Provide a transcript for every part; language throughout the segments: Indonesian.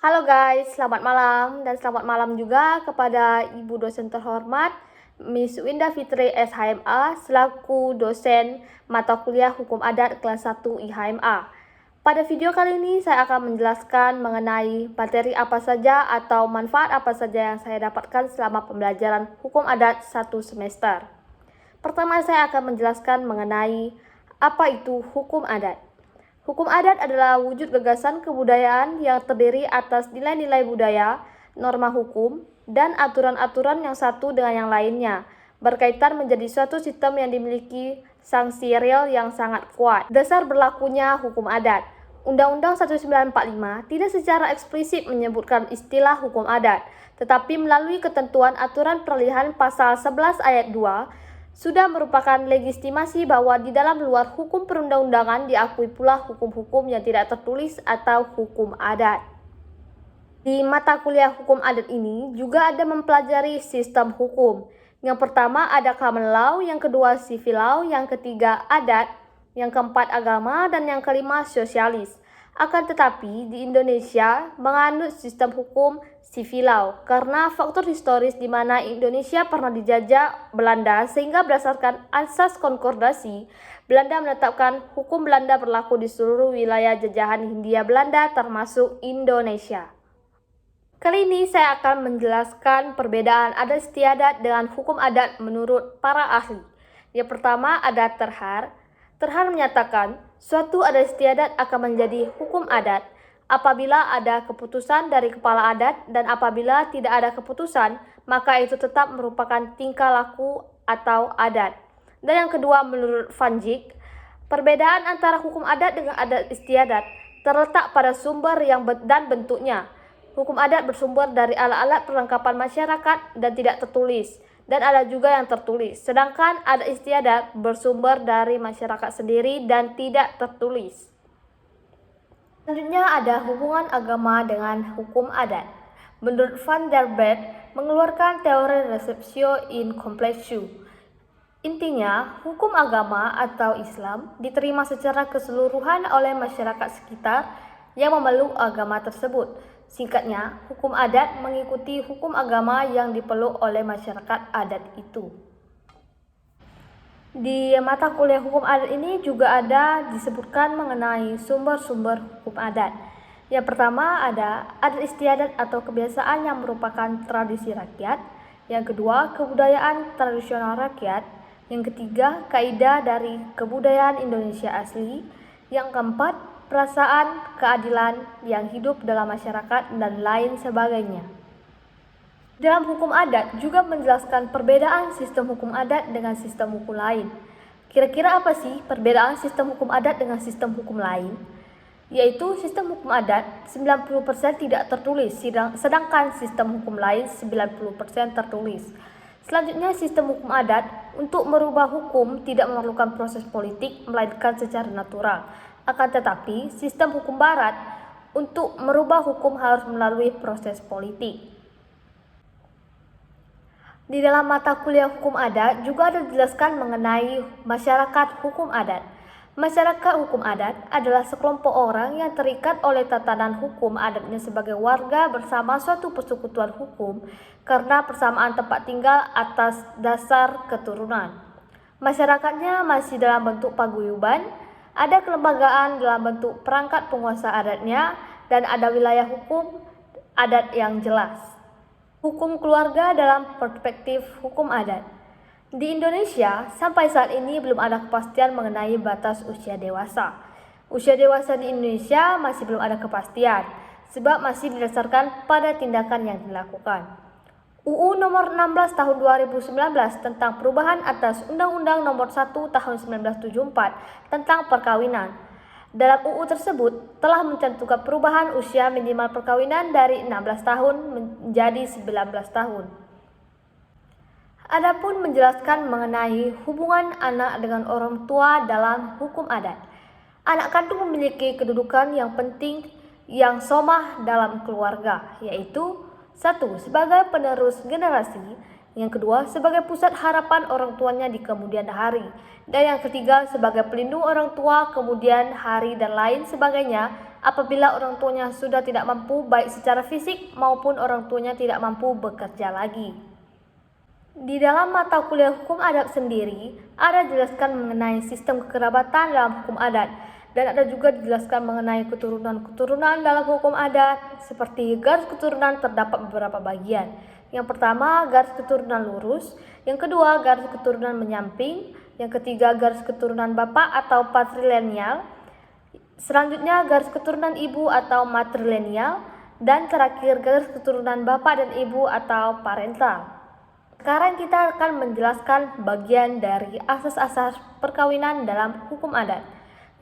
Halo guys, selamat malam dan selamat malam juga kepada Ibu dosen terhormat Miss Winda Fitri SHMA selaku dosen mata kuliah Hukum Adat kelas 1 IHMA. Pada video kali ini saya akan menjelaskan mengenai materi apa saja atau manfaat apa saja yang saya dapatkan selama pembelajaran Hukum Adat 1 semester. Pertama saya akan menjelaskan mengenai apa itu hukum adat. Hukum adat adalah wujud gagasan kebudayaan yang terdiri atas nilai-nilai budaya, norma hukum, dan aturan-aturan yang satu dengan yang lainnya, berkaitan menjadi suatu sistem yang dimiliki sanksi real yang sangat kuat. Dasar berlakunya hukum adat. Undang-Undang 1945 tidak secara eksplisit menyebutkan istilah hukum adat, tetapi melalui ketentuan aturan peralihan pasal 11 ayat 2 sudah merupakan legitimasi bahwa di dalam luar hukum perundang-undangan diakui pula hukum-hukum yang tidak tertulis atau hukum adat. Di mata kuliah hukum adat ini juga ada mempelajari sistem hukum. Yang pertama ada common law, yang kedua civil law, yang ketiga adat, yang keempat agama, dan yang kelima sosialis. Akan tetapi di Indonesia menganut sistem hukum civil law karena faktor historis di mana Indonesia pernah dijajah Belanda sehingga berdasarkan asas konkordasi Belanda menetapkan hukum Belanda berlaku di seluruh wilayah jajahan Hindia Belanda termasuk Indonesia. Kali ini saya akan menjelaskan perbedaan adat istiadat dengan hukum adat menurut para ahli. Yang pertama ada terhar. Terhar menyatakan suatu adat istiadat akan menjadi hukum adat apabila ada keputusan dari kepala adat dan apabila tidak ada keputusan maka itu tetap merupakan tingkah laku atau adat. Dan yang kedua menurut Van Dijk, perbedaan antara hukum adat dengan adat istiadat terletak pada sumber dan bentuknya. Hukum adat bersumber dari alat-alat perlengkapan masyarakat dan tidak tertulis, dan ada juga yang tertulis. Sedangkan adat istiadat bersumber dari masyarakat sendiri dan tidak tertulis. Selanjutnya ada hubungan agama dengan hukum adat. Menurut Van der Belt mengeluarkan teori receptio in complexio. Intinya, hukum agama atau Islam diterima secara keseluruhan oleh masyarakat sekitar yang memeluk agama tersebut. Singkatnya, hukum adat mengikuti hukum agama yang dipeluk oleh masyarakat adat itu. Di mata kuliah hukum adat ini juga ada disebutkan mengenai sumber-sumber hukum adat. Yang pertama ada adat istiadat atau kebiasaan yang merupakan tradisi rakyat. Yang kedua, kebudayaan tradisional rakyat. Yang ketiga, kaidah dari kebudayaan Indonesia asli. Yang keempat, perasaan keadilan yang hidup dalam masyarakat dan lain sebagainya. Dalam hukum adat juga menjelaskan perbedaan sistem hukum adat dengan sistem hukum lain. Kira-kira apa sih perbedaan sistem hukum adat dengan sistem hukum lain? Yaitu sistem hukum adat 90% tidak tertulis, sedangkan sistem hukum lain 90% tertulis. Selanjutnya sistem hukum adat untuk merubah hukum tidak memerlukan proses politik melainkan secara natural. Akan tetapi, sistem hukum barat untuk merubah hukum harus melalui proses politik. Di dalam mata kuliah hukum adat juga ada dijelaskan mengenai masyarakat hukum adat. Masyarakat hukum adat adalah sekelompok orang yang terikat oleh tatanan hukum adatnya sebagai warga bersama suatu persekutuan hukum karena persamaan tempat tinggal atas dasar keturunan. Masyarakatnya masih dalam bentuk paguyuban, ada kelembagaan dalam bentuk perangkat penguasa adatnya, dan ada wilayah hukum adat yang jelas. Hukum keluarga dalam perspektif hukum adat. Di Indonesia, sampai saat ini belum ada kepastian mengenai batas usia dewasa. Usia dewasa di Indonesia masih belum ada kepastian, sebab masih didasarkan pada tindakan yang dilakukan. UU Nomor 16 Tahun 2019 tentang perubahan atas Undang-Undang Nomor 1 Tahun 1974 tentang perkawinan. Dalam UU tersebut telah mencantumkan perubahan usia minimal perkawinan dari 16 tahun menjadi 19 tahun. Adapun menjelaskan mengenai hubungan anak dengan orang tua dalam hukum adat. Anak kandung memiliki kedudukan yang penting yang somah dalam keluarga, yaitu 1. Sebagai penerus generasi. Yang kedua, sebagai pusat harapan orang tuanya di kemudian hari. Dan yang ketiga, sebagai pelindung orang tua kemudian hari dan lain sebagainya apabila orang tuanya sudah tidak mampu baik secara fisik maupun orang tuanya tidak mampu bekerja lagi. Di dalam mata kuliah hukum adat sendiri, ada dijelaskan mengenai sistem kekerabatan dalam hukum adat, dan ada juga dijelaskan mengenai keturunan-keturunan dalam hukum adat, seperti garis keturunan terdapat beberapa bagian. Yang pertama, garis keturunan lurus, yang kedua, garis keturunan menyamping, yang ketiga, garis keturunan bapak atau patrilineal, selanjutnya garis keturunan ibu atau matrilineal, dan terakhir garis keturunan bapak dan ibu atau parental. Sekarang kita akan menjelaskan bagian dari asas-asas perkawinan dalam hukum adat.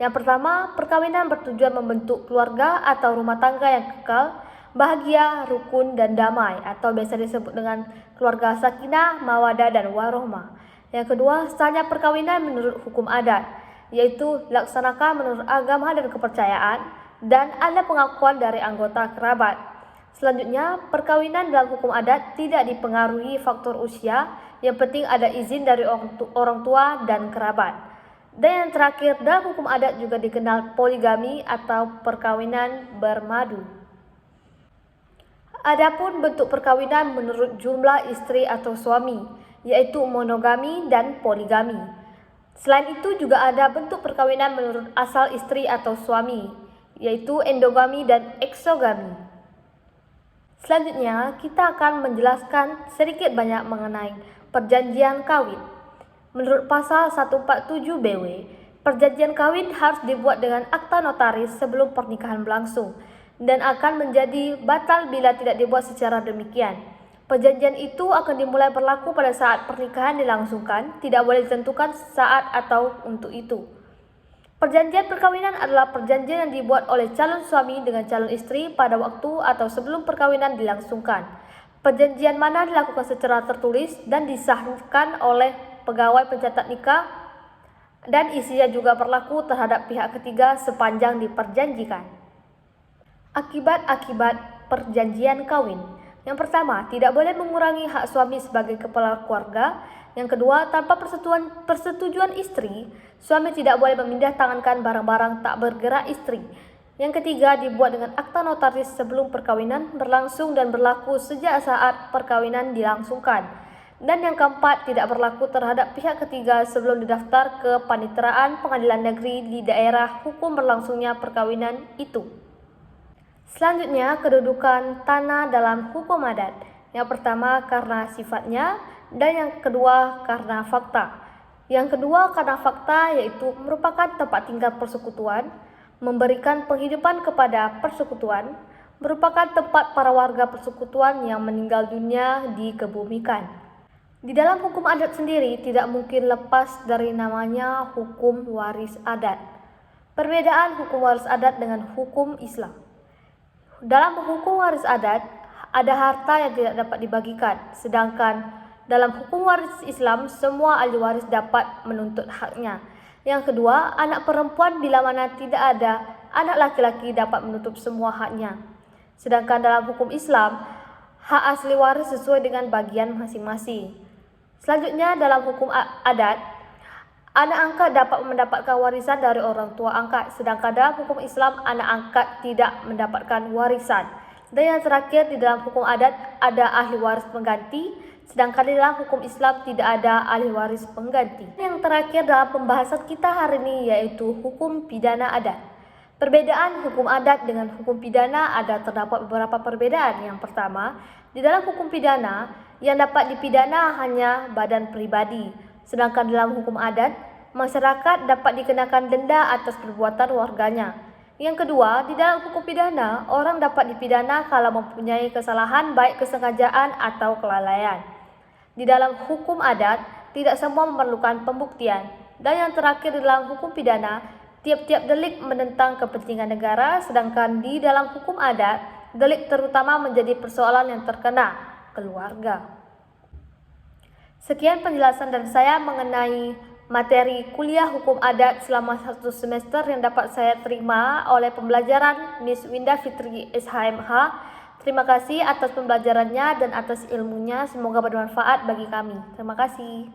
Yang pertama, perkawinan bertujuan membentuk keluarga atau rumah tangga yang kekal, bahagia, rukun, dan damai, atau biasa disebut dengan keluarga sakinah, mawadah, dan warohmah. Yang kedua, sahnya perkawinan menurut hukum adat, yaitu dilaksanakan menurut agama dan kepercayaan, dan ada pengakuan dari anggota kerabat. Selanjutnya, perkawinan dalam hukum adat tidak dipengaruhi faktor usia, yang penting ada izin dari orang tua dan kerabat. Dan yang terakhir, dalam hukum adat juga dikenal poligami atau perkawinan bermadu. Adapun bentuk perkawinan menurut jumlah istri atau suami, yaitu monogami dan poligami. Selain itu juga ada bentuk perkawinan menurut asal istri atau suami, yaitu endogami dan eksogami. Selanjutnya, kita akan menjelaskan sedikit banyak mengenai perjanjian kawin. Menurut pasal 147 BW, perjanjian kawin harus dibuat dengan akta notaris sebelum pernikahan berlangsung dan akan menjadi batal bila tidak dibuat secara demikian. Perjanjian itu akan dimulai berlaku pada saat pernikahan dilangsungkan, tidak boleh ditentukan saat atau untuk itu. Perjanjian perkawinan adalah perjanjian yang dibuat oleh calon suami dengan calon istri pada waktu atau sebelum perkawinan dilangsungkan. Perjanjian mana dilakukan secara tertulis dan disahkan oleh pegawai pencatat nikah, dan isinya juga berlaku terhadap pihak ketiga sepanjang diperjanjikan. Akibat-akibat perjanjian kawin. Yang pertama, tidak boleh mengurangi hak suami sebagai kepala keluarga. Yang kedua, tanpa persetujuan istri, suami tidak boleh memindah tangankan barang-barang tak bergerak istri. Yang ketiga, dibuat dengan akta notaris sebelum perkawinan berlangsung dan berlaku sejak saat perkawinan dilangsungkan. Dan yang keempat, tidak berlaku terhadap pihak ketiga sebelum didaftar ke Paniteraan Pengadilan Negeri di daerah hukum berlangsungnya perkawinan itu. Selanjutnya, kedudukan tanah dalam hukum adat. Yang pertama, karena sifatnya, dan yang kedua, karena fakta. Yang kedua, karena fakta, yaitu merupakan tempat tinggal persekutuan, memberikan penghidupan kepada persekutuan, merupakan tempat para warga persekutuan yang meninggal dunia dikebumikan. Di dalam hukum adat sendiri tidak mungkin lepas dari namanya hukum waris adat. Perbedaan hukum waris adat dengan hukum Islam. Dalam hukum waris adat, ada harta yang tidak dapat dibagikan, sedangkan dalam hukum waris Islam, semua ahli waris dapat menuntut haknya. Yang kedua, anak perempuan bila mana tidak ada, anak laki-laki dapat menuntut semua haknya. Sedangkan dalam hukum Islam, hak asli waris sesuai dengan bagian masing-masing. Selanjutnya, dalam hukum adat, anak angkat dapat mendapatkan warisan dari orang tua angkat, sedangkan dalam hukum Islam, anak angkat tidak mendapatkan warisan. Dan yang terakhir, di dalam hukum adat ada ahli waris pengganti, sedangkan di dalam hukum Islam tidak ada ahli waris pengganti. Yang terakhir dalam pembahasan kita hari ini yaitu hukum pidana adat. Perbedaan hukum adat dengan hukum pidana ada terdapat beberapa perbedaan. Yang pertama, di dalam hukum pidana yang dapat dipidana hanya badan pribadi, sedangkan dalam hukum adat masyarakat dapat dikenakan denda atas perbuatan warganya. Yang kedua, di dalam hukum pidana, orang dapat dipidana kalau mempunyai kesalahan baik kesengajaan atau kelalaian. Di dalam hukum adat, tidak semua memerlukan pembuktian. Dan yang terakhir di dalam hukum pidana, tiap-tiap delik menentang kepentingan negara, sedangkan di dalam hukum adat, delik terutama menjadi persoalan yang terkena keluarga. Sekian penjelasan dari saya mengenai materi kuliah hukum adat selama 1 semester yang dapat saya terima oleh pembelajaran Miss Winda Fitri SHMH. Terima kasih atas pembelajarannya dan atas ilmunya. Semoga bermanfaat bagi kami. Terima kasih.